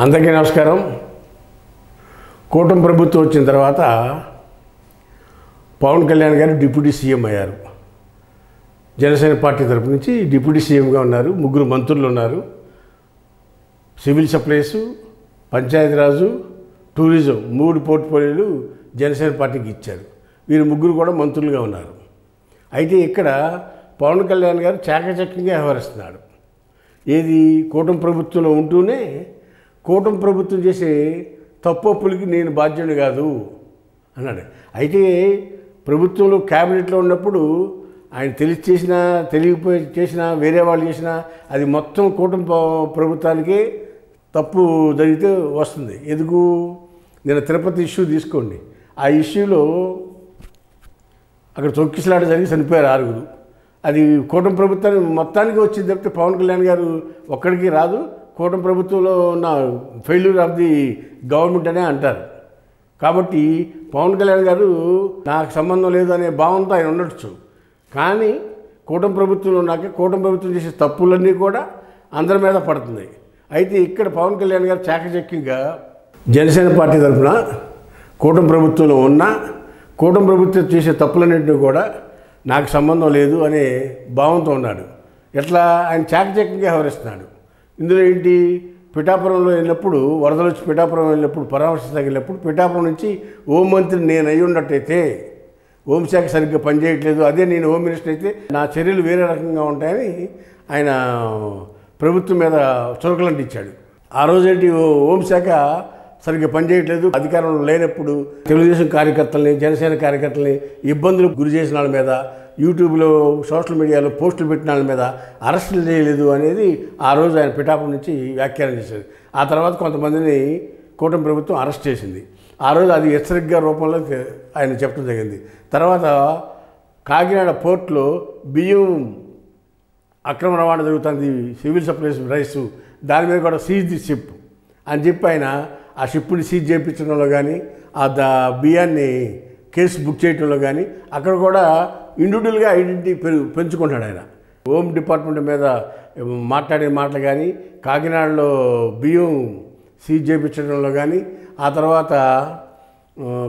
అందరికీ నమస్కారం. కూటమి ప్రభుత్వం వచ్చిన తర్వాత పవన్ కళ్యాణ్ గారు డిప్యూటీ సీఎం అయ్యారు. జనసేన పార్టీ తరపు నుంచి డిప్యూటీ సీఎంగా ఉన్నారు. 3 మంత్రులు ఉన్నారు. సివిల్ సప్లైస్, పంచాయతీరాజు, టూరిజం 3 పోర్ట్ఫోలియోలు జనసేన పార్టీకి ఇచ్చారు. వీరు 3 కూడా మంత్రులుగా ఉన్నారు. అయితే ఇక్కడ పవన్ కళ్యాణ్ గారు చాకచక్యంగా వ్యవహరిస్తున్నాడు. ఏది కూటమి ప్రభుత్వంలో ఉంటూనే కూటమి ప్రభుత్వం చేసే తప్పులకి నేను బాధ్యుని కాదు అన్నాడు. అయితే ప్రభుత్వంలో క్యాబినెట్లో ఉన్నప్పుడు ఆయన తెలిసి చేసినా తెలియపోయి చేసినా వేరే వాళ్ళు చేసినా అది మొత్తం కూటమి ప్రభుత్వానికే తప్పు జరిగితే వస్తుంది. ఎందుకు? నేను తిరుపతి ఇష్యూ తీసుకోండి. ఆ ఇష్యూలో అక్కడ తొక్కిసలాట జరిగి చనిపోయారు 6. అది కూటమి ప్రభుత్వానికి మొత్తానికి వచ్చింది తప్పితే పవన్ కళ్యాణ్ గారు ఒక్కడికి రాదు. కూటమి ప్రభుత్వంలో ఉన్న ఫెయిల్యూర్ ఆఫ్ ది గవర్నమెంట్ అనే అంటారు. కాబట్టి పవన్ కళ్యాణ్ గారు నాకు సంబంధం లేదు అనే భావంతో ఆయన ఉండొచ్చు. కానీ కూటమి ప్రభుత్వంలో ఉన్నాక కూటమి ప్రభుత్వం చేసే తప్పులన్నీ కూడా అందరి మీద పడుతున్నాయి. అయితే ఇక్కడ పవన్ కళ్యాణ్ గారు చాకచక్యంగా జనసేన పార్టీ తరఫున కూటమి ప్రభుత్వంలో ఉన్న కూటమి ప్రభుత్వం చేసే తప్పులన్నింటినీ కూడా నాకు సంబంధం లేదు అనే భావంతో ఉన్నాడు. ఎట్లా? ఆయన చాకచక్యంగా వ్యవహరిస్తున్నాడు. ఇందులో ఏంటి? పిఠాపురంలో వెళ్ళినప్పుడు, వరదలు వచ్చి పిఠాపురం వెళ్ళినప్పుడు, పరామర్శించగలిగినప్పుడు పిఠాపురం నుంచి హోంమంత్రి నేను అయి ఉన్నట్టయితే హోంశాఖ సరిగ్గా పనిచేయట్లేదు, అదే నేను హోమ్ మినిస్టర్ అయితే నా చర్యలు వేరే రకంగా ఉంటాయని ఆయన ప్రభుత్వం మీద చురకలంటిచ్చాడు. ఆ రోజేంటి హోంశాఖ సరిగ్గా పనిచేయట్లేదు, అధికారంలో లేనప్పుడు తెలుగుదేశం కార్యకర్తల్ని, జనసేన కార్యకర్తల్ని ఇబ్బందులకు గురి చేసిన వాళ్ళ మీద, యూట్యూబ్లో సోషల్ మీడియాలో పోస్టులు పెట్టిన వాళ్ళ మీద అరెస్టులు చేయలేదు అనేది ఆ రోజు ఆయన పిఠాపురం నుంచి వ్యాఖ్యానం చేశారు. ఆ తర్వాత కొంతమందిని కూటమి ప్రభుత్వం అరెస్ట్ చేసింది. ఆ రోజు అది హెచ్చరికగా రూపంలో ఆయన చెప్పడం జరిగింది. తర్వాత కాకినాడ పోర్టులో బియ్యం అక్రమ రవాణా జరుగుతుంది, సివిల్ సప్లైస్ రైసు, దాని మీద కూడా సీజ్ ది షిప్ అని చెప్పి ఆయన ఆ షిప్ని సీజ్ చేయించడంలో కానీ, ఆ బియ్యాన్ని కేసు బుక్ చేయడంలో కానీ అక్కడ కూడా ఇండివిజువల్గా ఐడెంటిటీ పెంచుకుంటాడు ఆయన. హోమ్ డిపార్ట్మెంట్ మీద మాట్లాడే మాటలు కానీ, కాకినాడలో బియ్యం సీజ్ చేయించడంలో కానీ, ఆ తర్వాత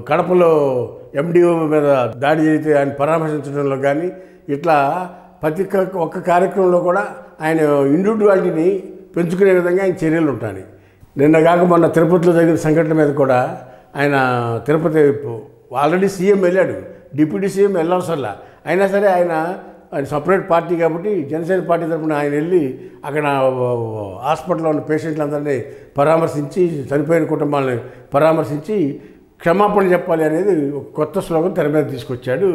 కడపలో ఎండిఓ మీద దాడి చేస్తే ఆయన పరామర్శించడంలో కానీ, ఇట్లా ప్రతి ఒక్క కార్యక్రమంలో కూడా ఆయన ఇండివిజువాలిటీని పెంచుకునే విధంగా ఆయన చర్యలు ఉంటాయి. నిన్న కాక మొన్న తిరుపతిలో జరిగిన సంఘటన మీద కూడా ఆయన తిరుపతి ఆల్రెడీ సీఎం వెళ్ళాడు, డిప్యూటీ సీఎం వెళ్ళవసరలా. అయినా సరే ఆయన సపరేట్ పార్టీ కాబట్టి జనసేన పార్టీ తరఫున ఆయన వెళ్ళి అక్కడ హాస్పిటల్లో ఉన్న పేషెంట్లందరినీ పరామర్శించి, చనిపోయిన కుటుంబాలని పరామర్శించి క్షమాపణ చెప్పాలి అనేది ఒక కొత్త స్లోగన్ తెర మీద తీసుకొచ్చాడు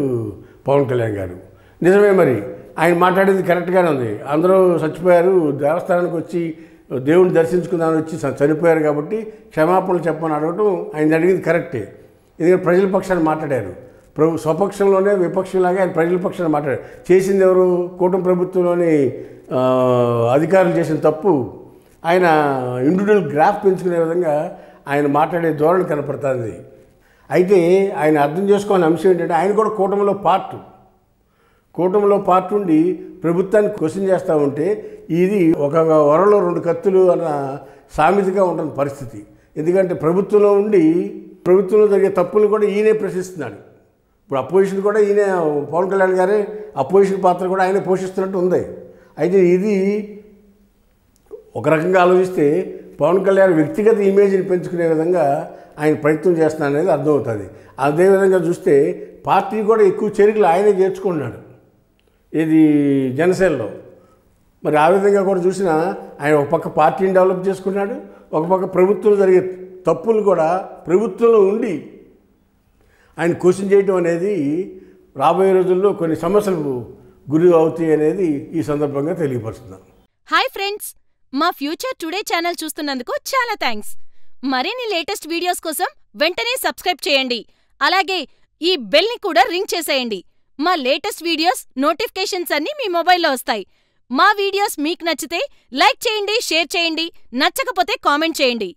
పవన్ కళ్యాణ్ గారు. నిజమే, మరి ఆయన మాట్లాడేది కరెక్ట్గానే ఉంది. అందరూ చచ్చిపోయారు, దేవస్థానానికి వచ్చి దేవుని దర్శించుకుందామని వచ్చి చనిపోయారు కాబట్టి క్షమాపణలు చెప్పమని అడగటం ఆయన అడిగింది కరెక్టే. ఎందుకంటే ప్రజల పక్షాన్ని మాట్లాడారు. స్వపక్షంలోనే విపక్షంలాగా ఆయన ప్రజల పక్షాన్ని మాట్లాడారు. చేసింది ఎవరు? కూటమి ప్రభుత్వంలోని అధికారులు చేసిన తప్పు. ఆయన ఇండివిజువల్ గ్రాఫ్ పెంచుకునే విధంగా ఆయన మాట్లాడే ధోరణి కనపడుతుంది. అయితే ఆయన అర్థం చేసుకోవాలని అంశం ఏంటంటే ఆయన కూడా కూటమిలో పార్ట్ ఉండి ప్రభుత్వాన్ని క్వశ్చన్ చేస్తూ ఉంటే ఇది ఒక వరలో 2 కత్తులు అన్న సామెతగా ఉంటుంది పరిస్థితి. ఎందుకంటే ప్రభుత్వంలో ఉండి ప్రభుత్వంలో జరిగే తప్పులు కూడా ఈయనే ప్రశ్నిస్తున్నాడు. ఇప్పుడు అపోజిషన్ కూడా ఈయన, పవన్ కళ్యాణ్ గారే అపోజిషన్ పాత్ర కూడా ఆయనే పోషిస్తున్నట్టు ఉంది. అయితే ఇది ఒక రకంగా ఆలోచిస్తే పవన్ కళ్యాణ్ వ్యక్తిగత ఇమేజ్ని పెంచుకునే విధంగా ఆయన ప్రయత్నం చేస్తున్నాడు అనేది అర్థమవుతుంది. అదేవిధంగా చూస్తే పార్టీ కూడా ఎక్కువ చర్యలు ఆయనే చేర్చుకున్నాడు ఇది జనసేనలో. మరి ఆ విధంగా కూడా చూసినా ఆయన ఒక పక్క పార్టీని డెవలప్ చేసుకున్నాడు, ఒక పక్క ప్రభుత్వంలో జరిగే తప్పులు కూడా ప్రభుత్వంలో ఉండి ఆయన క్వశ్చన్ చేయటం అనేది రాబోయే రోజుల్లో కొన్ని సమస్యలకు గురి అవుతాయి అనేది ఈ సందర్భంగా తెలియపరుస్తున్నాను. హాయ్ ఫ్రెండ్స్, మా ఫ్యూచర్ టుడే ఛానల్ చూస్తున్నందుకు చాలా థ్యాంక్స్. మరిన్ని లేటెస్ట్ వీడియోస్ కోసం వెంటనే సబ్స్క్రైబ్ చేయండి. అలాగే ఈ బెల్ని కూడా రింగ్ చేసేయండి. మా లేటెస్ట్ వీడియోస్ నోటిఫికేషన్స్ అన్నీ మీ మొబైల్లో వస్తాయి. మా వీడియోస్ మీకు నచ్చితే లైక్ చేయండి, షేర్ చేయండి, నచ్చకపోతే కామెంట్ చేయండి.